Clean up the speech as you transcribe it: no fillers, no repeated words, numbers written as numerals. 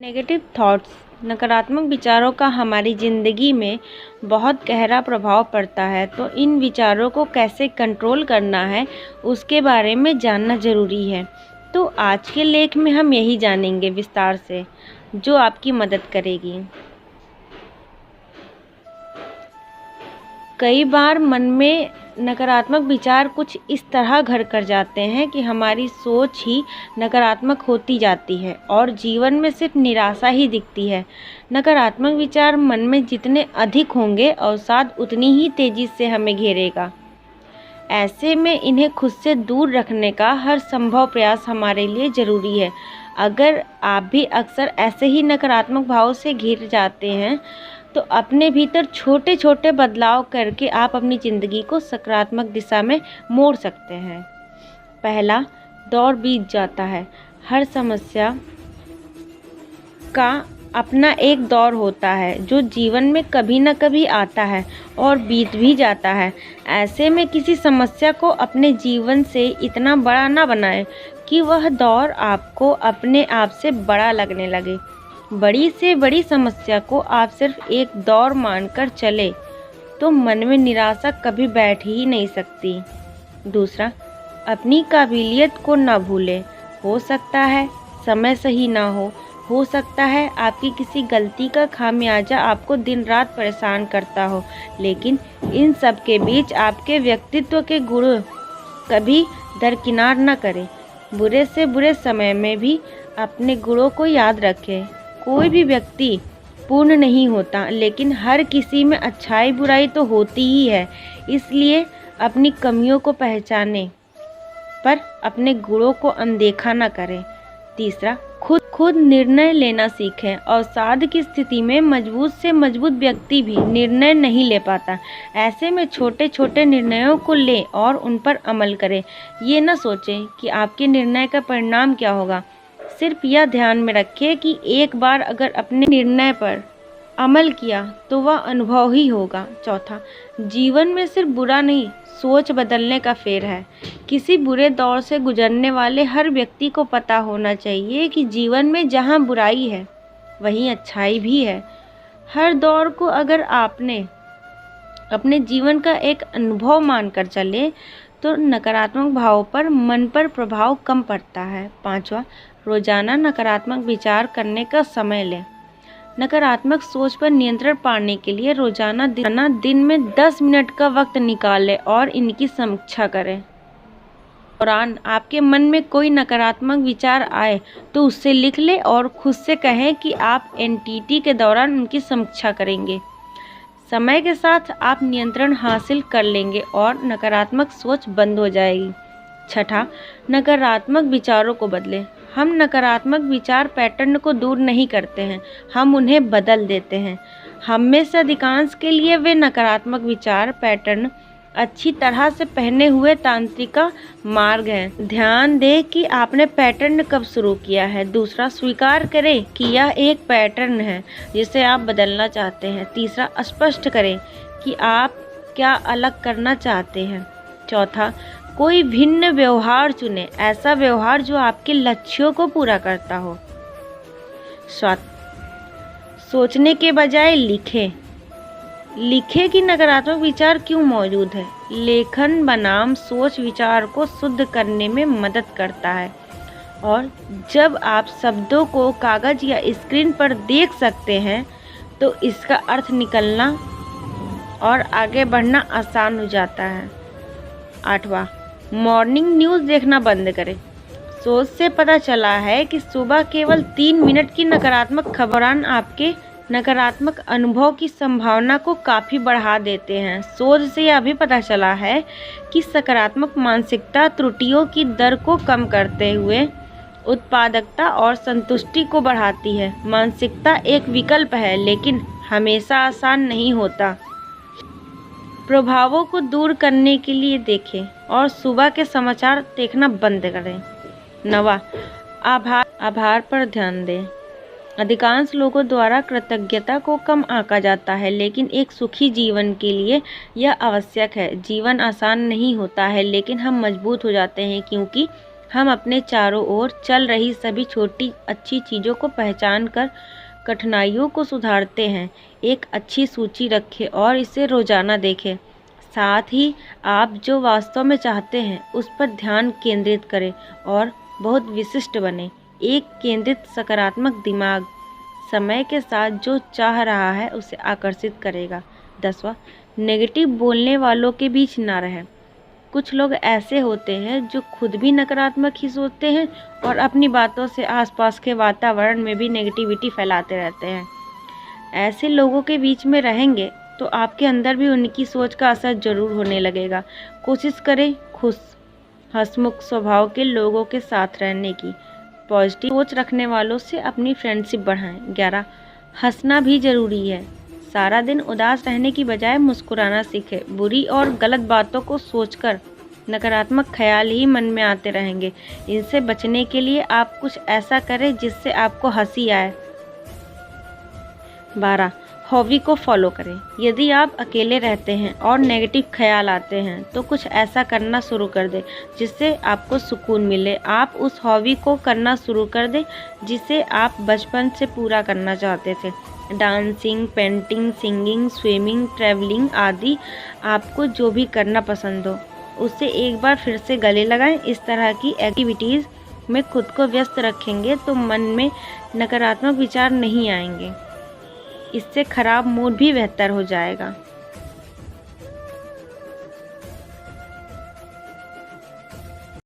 Negative thoughts, नकारात्मक विचारों का हमारी ज़िंदगी में बहुत गहरा प्रभाव पड़ता है। तो इन विचारों को कैसे कंट्रोल करना है उसके बारे में जानना ज़रूरी है। तो आज के लेख में हम यही जानेंगे विस्तार से, जो आपकी मदद करेगी। कई बार मन में नकारात्मक विचार कुछ इस तरह घर कर जाते हैं कि हमारी सोच ही नकारात्मक होती जाती है और जीवन में सिर्फ निराशा ही दिखती है। नकारात्मक विचार मन में जितने अधिक होंगे, अवसाद उतनी ही तेज़ी से हमें घेरेगा। ऐसे में इन्हें खुद से दूर रखने का हर संभव प्रयास हमारे लिए ज़रूरी है। अगर आप भी अक्सर ऐसे ही नकारात्मक भावों से घिर जाते हैं, तो अपने भीतर छोटे छोटे बदलाव करके आप अपनी ज़िंदगी को सकारात्मक दिशा में मोड़ सकते हैं। पहला, दौर बीत जाता है। हर समस्या का अपना एक दौर होता है जो जीवन में कभी न कभी आता है और बीत भी जाता है। ऐसे में किसी समस्या को अपने जीवन से इतना बड़ा ना बनाएं कि वह दौर आपको अपने आप से बड़ा लगने लगे। बड़ी से बड़ी समस्या को आप सिर्फ एक दौर मानकर चले तो मन में निराशा कभी बैठ ही नहीं सकती। दूसरा, अपनी काबिलियत को न भूलें। हो सकता है समय सही ना हो सकता है आपकी किसी गलती का खामियाजा आपको दिन रात परेशान करता हो, लेकिन इन सब के बीच आपके व्यक्तित्व के गुण कभी दरकिनार न करें। बुरे से बुरे समय में भी अपने गुणों को याद रखें। कोई भी व्यक्ति पूर्ण नहीं होता, लेकिन हर किसी में अच्छाई बुराई तो होती ही है। इसलिए अपनी कमियों को पहचानें, पर अपने गुणों को अनदेखा न करें। तीसरा, खुद निर्णय लेना सीखें। अवसाद की स्थिति में मजबूत से मजबूत व्यक्ति भी निर्णय नहीं ले पाता। ऐसे में छोटे छोटे निर्णयों को लें और उन पर अमल करें। ये न सोचें कि आपके निर्णय का परिणाम क्या होगा। सिर्फ यह ध्यान में रखें कि एक बार अगर अपने निर्णय पर अमल किया तो वह अनुभव ही होगा। चौथा, जीवन में सिर्फ बुरा नहीं, सोच बदलने का फेर है। किसी बुरे दौर से गुजरने वाले हर व्यक्ति को पता होना चाहिए कि जीवन में जहाँ बुराई है वहीं अच्छाई भी है। हर दौर को अगर आपने अपने जीवन का एक अनुभव मानकर चले तो नकारात्मक भावों पर मन पर प्रभाव कम पड़ता है। पांचवा, रोजाना नकारात्मक विचार करने का समय लें। नकारात्मक सोच पर नियंत्रण पाने के लिए रोजाना दिन में 10 मिनट का वक्त निकालें और इनकी समीक्षा करें। दौरान आपके मन में कोई नकारात्मक विचार आए तो उससे लिख लें और खुद से कहें कि आप एनटीटी के दौरान उनकी समीक्षा करेंगे। समय के साथ आप नियंत्रण हासिल कर लेंगे और नकारात्मक सोच बंद हो जाएगी। छठा, नकारात्मक विचारों को बदलें। हम नकारात्मक विचार पैटर्न को दूर नहीं करते हैं, हम उन्हें बदल देते हैं। हम में से अधिकांश के लिए वे नकारात्मक विचार पैटर्न अच्छी तरह से पहने हुए तांत्रिका मार्ग हैं। ध्यान दें कि आपने पैटर्न कब शुरू किया है। दूसरा, स्वीकार करें कि यह एक पैटर्न है जिसे आप बदलना चाहते हैं। तीसरा, स्पष्ट करें कि आप क्या अलग करना चाहते हैं। चौथा, कोई भिन्न व्यवहार चुनें, ऐसा व्यवहार जो आपके लक्ष्यों को पूरा करता हो। सोचने के बजाय लिखें कि नकारात्मक विचार क्यों मौजूद है। लेखन बनाम सोच विचार को शुद्ध करने में मदद करता है, और जब आप शब्दों को कागज या स्क्रीन पर देख सकते हैं तो इसका अर्थ निकलना और आगे बढ़ना आसान हो जाता है। आठवां, मॉर्निंग न्यूज़ देखना बंद करें। शोध से पता चला है कि सुबह केवल 3 मिनट की नकारात्मक खबरें आपके नकारात्मक अनुभव की संभावना को काफ़ी बढ़ा देते हैं। शोध से यह भी पता चला है कि सकारात्मक मानसिकता त्रुटियों की दर को कम करते हुए उत्पादकता और संतुष्टि को बढ़ाती है। मानसिकता एक विकल्प है, लेकिन हमेशा आसान नहीं होता। प्रभावों को दूर करने के लिए देखें और सुबह के समाचार देखना बंद करें। नवा, आभार पर ध्यान दें। अधिकांश लोगों द्वारा कृतज्ञता को कम आंका जाता है, लेकिन एक सुखी जीवन के लिए यह आवश्यक है। जीवन आसान नहीं होता है, लेकिन हम मजबूत हो जाते हैं क्योंकि हम अपने चारों ओर चल रही सभी छोटी अच्छी चीज़ों को पहचान कर कठिनाइयों को सुधारते हैं। एक अच्छी सूची रखें और इसे रोज़ाना देखें। साथ ही आप जो वास्तव में चाहते हैं उस पर ध्यान केंद्रित करें और बहुत विशिष्ट बने। एक केंद्रित सकारात्मक दिमाग समय के साथ जो चाह रहा है उसे आकर्षित करेगा। 10वां, नेगेटिव बोलने वालों के बीच ना रहें। कुछ लोग ऐसे होते हैं जो खुद भी नकारात्मक ही सोचते हैं और अपनी बातों से आसपास के वातावरण में भी नेगेटिविटी फैलाते रहते हैं। ऐसे लोगों के बीच में रहेंगे तो आपके अंदर भी उनकी सोच का असर ज़रूर होने लगेगा। कोशिश करें खुश हंसमुख स्वभाव के लोगों के साथ रहने की। पॉजिटिव सोच रखने वालों से अपनी फ्रेंडशिप बढ़ाएं। 11, हंसना भी ज़रूरी है। सारा दिन उदास रहने की बजाय मुस्कुराना सीखें। बुरी और गलत बातों को सोचकर नकारात्मक ख्याल ही मन में आते रहेंगे। इनसे बचने के लिए आप कुछ ऐसा करें जिससे आपको हंसी आए। 12, हॉबी को फॉलो करें। यदि आप अकेले रहते हैं और नेगेटिव ख्याल आते हैं तो कुछ ऐसा करना शुरू कर दें जिससे आपको सुकून मिले। आप उस हॉबी को करना शुरू कर दें जिसे आप बचपन से पूरा करना चाहते थे। Dancing, painting, singing, swimming, travelling आदि आपको जो भी करना पसंद हो उससे एक बार फिर से गले लगाएं। इस तरह की एक्टिविटीज़ में खुद को व्यस्त रखेंगे तो मन में नकारात्मक विचार नहीं आएंगे। इससे खराब मूड भी बेहतर हो जाएगा।